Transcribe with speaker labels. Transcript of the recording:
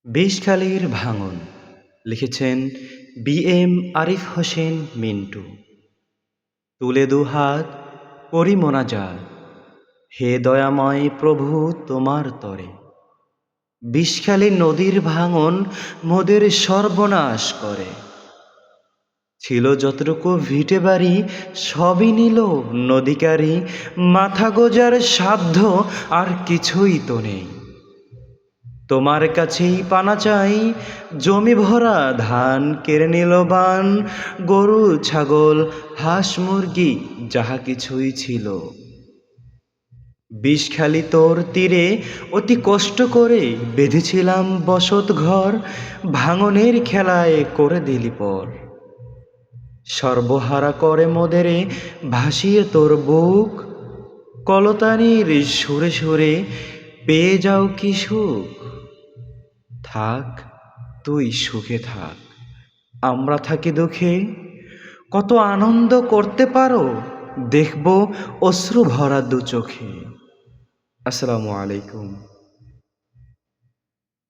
Speaker 1: বিষখালীর ভাঙন লিখেছেন আরিফ হোসেন মিন্টু। তুলে দুহাত করি মোনাজাত, হে দয়াময় প্রভু তোমার তরে। বিষখালী নদীর ভাঙন মোদের সর্বনাশ করে। ছিল যতটুকু ভিটে বাড়ি সবই নিল নদীকারী, মাথা গোজার সাধ্য আর কিছুই তো নেই। তোমার কাছেই পানা চাই, জমি ভরা ধান কেড়ে নিল বান, গরু ছাগল হাঁস মুরগি যাহা কিছুই ছিল। বিষখালী তোর তীরে অতি কষ্ট করে বেঁধেছিলাম বসত ঘর, ভাঙনের খেলায় করে দিলি পর। সর্বহারা করে মোদেরে ভাসিয়ে তোর বুক, কলতানির সুরে সুরে পেয়ে যাও কি সুখ। থাক তুই সুখে থাক, আমরা থাকি দুঃখে। কত আনন্দ করতে পারো দেখব অশ্রু ভরা দু চোখে। আসসালামু আলাইকুম।